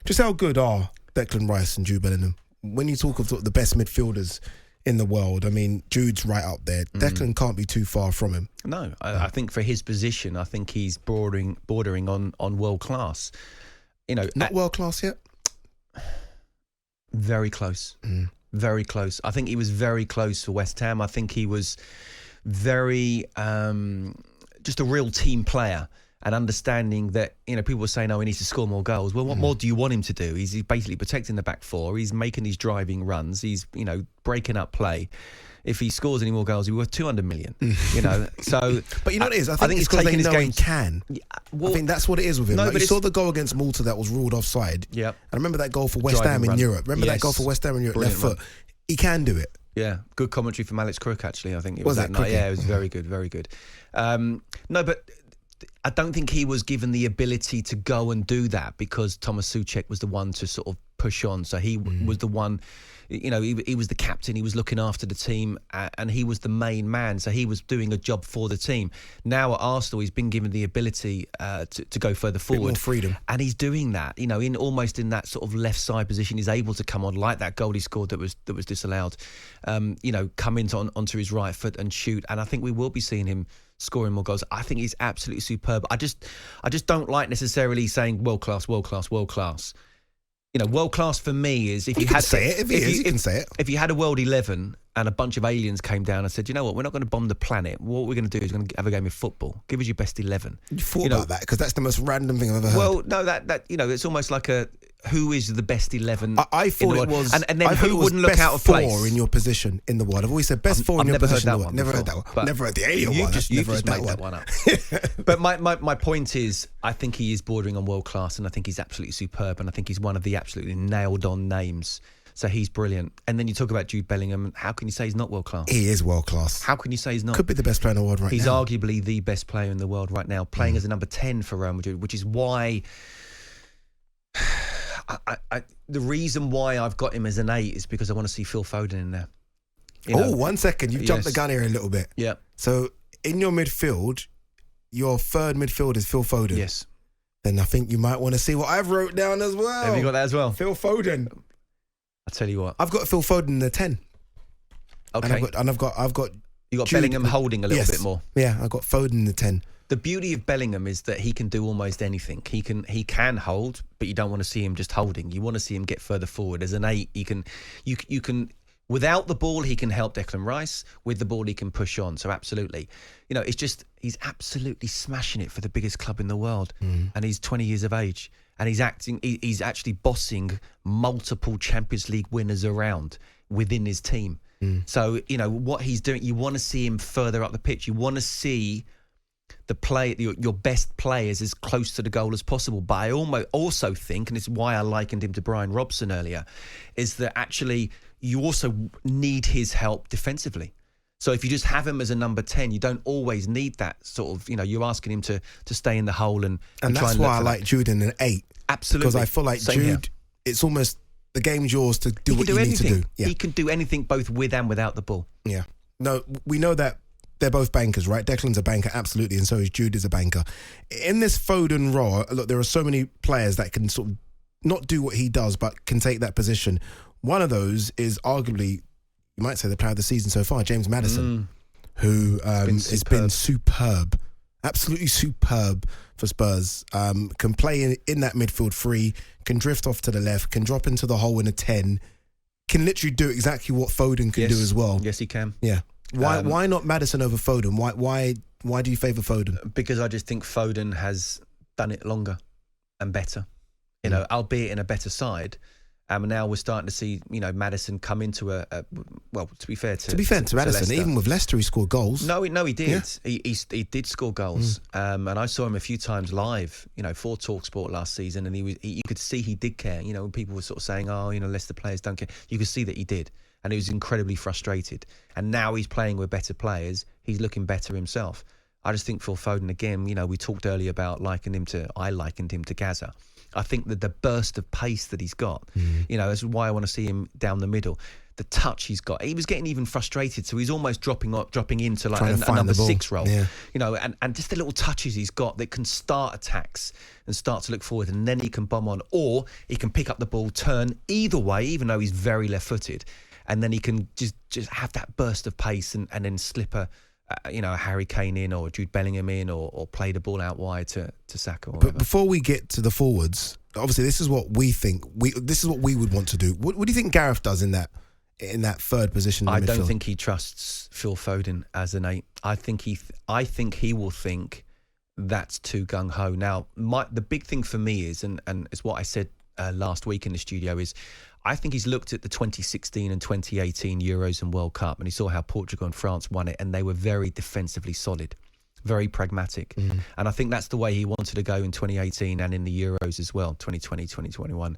Just how good are Declan Rice and Jude Bellingham? When you talk of the best midfielders in the world, I mean, Jude's right up there. Declan can't be too far from him. No, I think for his position, I think he's bordering on world class. Not world class yet. Very close. Very close. I think he was very close for West Ham. I think he was very just a real team player, and understanding that, people were saying, he needs to score more goals. Well, what more do you want him to do? He's basically protecting the back four. He's making these driving runs. He's, breaking up play. If he scores any more goals, he'll be worth 200 million. So, but you know what it is? I think it's because they know he can. I think that's what it is with him. No, you saw the goal against Malta that was ruled offside. Yeah. I remember that goal for West Ham in Europe. That goal for West Ham in Europe, left foot. He can do it. Yeah, good commentary from Alex Crook, actually. I think it was that night. Yeah, it was very good, very good. No, but I don't think he was given the ability to go and do that because Thomas Souček was the one to sort of push on. So he was the one, he was the captain, he was looking after the team, and he was the main man. So he was doing a job for the team. Now at Arsenal, he's been given the ability to go further forward. Bit more freedom. And he's doing that, almost in that sort of left side position. He's able to come on like that goal he scored that was disallowed, come onto his right foot and shoot. And I think we will be seeing him scoring more goals. I think he's absolutely superb. I just don't like necessarily saying world class, world class, world class. World class for me is if you had say it. You can say it. If you had a world 11 and a bunch of aliens came down and said, you know what, we're not going to bomb the planet. What we're going to do is we're going to have a game of football. Give us your best 11. You thought about that because that's the most random thing I've ever heard. Well, no, that it's almost like who is the best 11? I thought it was, and then who wouldn't look out of place? Best four in your position in the world. I've always said best four in your position in the world. Never heard that one. Never heard the alien one. You just made that one up. But my point is, I think he is bordering on world class, and I think he's absolutely superb, and I think he's one of the absolutely nailed on names. So he's brilliant. And then you talk about Jude Bellingham. How can you say he's not world class? He is world class. How can you say he's not? Could be the best player in the world right now. He's arguably the best player in the world right now, playing as a number 10 for Real Madrid, which is why the reason why I've got him as an 8 is because I want to see Phil Foden in there. 1 second. You've jumped the gun here a little bit. Yeah. So in your midfield, your third midfield is Phil Foden. Yes. Then I think you might want to see what I've wrote down as well. Have you got that as well? Phil Foden. I'll tell you what. I've got Phil Foden in the 10. Okay. And I've got you got Jude, Bellingham holding a little bit more. Yeah, I've got Foden in the 10. The beauty of Bellingham is that he can do almost anything. He can hold, but you don't want to see him just holding. You want to see him get further forward. As an 8, you can without the ball he can help Declan Rice. With the ball he can push on. So absolutely, it's just he's absolutely smashing it for the biggest club in the world, and he's 20 years of age, and he's actually bossing multiple Champions League winners around within his team. So what he's doing, you want to see him further up the pitch. You want to see your best players as close to the goal as possible. But I also think, and it's why I likened him to Brian Robson earlier, is that actually you also need his help defensively. So if you just have him as a number 10, you don't always need that sort of, you're asking him to stay in the hole and try that's and why I like Jude in an 8. Absolutely. Because I feel like Same Jude, here. it's almost the game's yours to do what you need to do. Yeah. He can do anything both with and without the ball. Yeah. No, we know that they're both bankers, right? Declan's a banker, absolutely, and so is Jude is a banker. In this Foden role, look, there are so many players that can sort of not do what he does, but can take that position. One of those is arguably, you might say, the player of the season so far, James Madison, who has been superb, absolutely superb for Spurs. Can play in that midfield free, can drift off to the left, can drop into the hole in a 10, can literally do exactly what Foden can do as well. Yes, he can. Yeah. Why not Madison over Foden? Why do you favour Foden? Because I just think Foden has done it longer and better, albeit in a better side. And now we're starting to see, Madison come into to be fair to Madison, Leicester. even with Leicester, he scored goals. No, he did. Yeah. He did score goals. And I saw him a few times live, for talkSPORT last season, and you could see he did care. When people were sort of saying, Leicester players don't care. You could see that he did. And he was incredibly frustrated. And now he's playing with better players. He's looking better himself. I just think Phil Foden, again, we talked earlier about I likened him to Gaza. I think that the burst of pace that he's got, that's why I want to see him down the middle. the touch he's got. He was getting even frustrated, so he's almost dropping into like a number 6 role. Yeah. You know, and just the little touches he's got that can start attacks and start to look forward, and then he can bomb on, or he can pick up the ball, turn either way, even though he's very left-footed, and then he can just have that burst of pace and then slip a Harry Kane in or Jude Bellingham in, or play the ball out wide to Saka. But before we get to the forwards, obviously this is what we think. This is what we would want to do. What do you think Gareth does in that third position in I midfield? don't think he trusts Phil Foden as an 8. I think he will think that's too gung-ho. Now, the big thing for me is, and it's what I said last week in the studio, is I think he's looked at the 2016 and 2018 Euros and World Cup, and he saw how Portugal and France won it, and they were very defensively solid, very pragmatic. And I think that's the way he wanted to go in 2018 and in the Euros as well, 2020, 2021.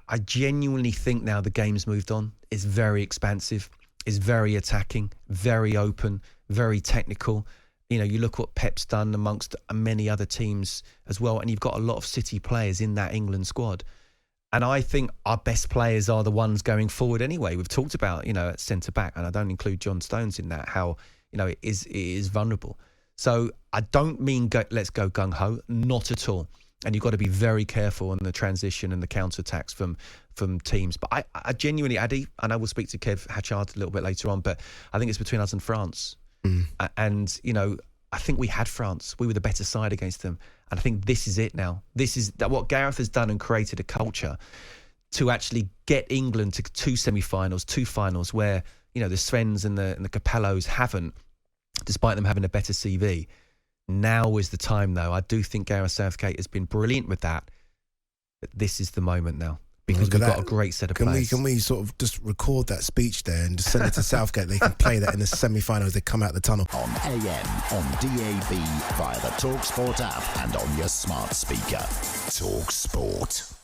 I genuinely think now the game's moved on. It's very expansive. It's very attacking, very open, very technical. You know, you look what Pep's done amongst many other teams as well, and you've got a lot of City players in that England squad. And I think our best players are the ones going forward anyway. We've talked about, at centre-back, and I don't include John Stones in that, how, it is vulnerable. So I don't mean let's go gung-ho, not at all. And you've got to be very careful on the transition and the counter-attacks from teams. But I genuinely, Addy, and I will speak to Kev Hatchard a little bit later on, but I think it's between us and France. And, I think we had France. We were the better side against them. And I think this is it now. This is what Gareth has done, and created a culture to actually get England to 2 semi-finals, 2 finals, where, the Svens and the Capellos haven't, despite them having a better CV. Now is the time, though. I do think Gareth Southgate has been brilliant with that. But this is the moment now, because we've got a great set of players. Can we sort of just record that speech there and just send it to Southgate? They can play that in the semi-finals. They come out the tunnel. On AM, on DAB, via the talkSPORT app and on your smart speaker. talkSPORT.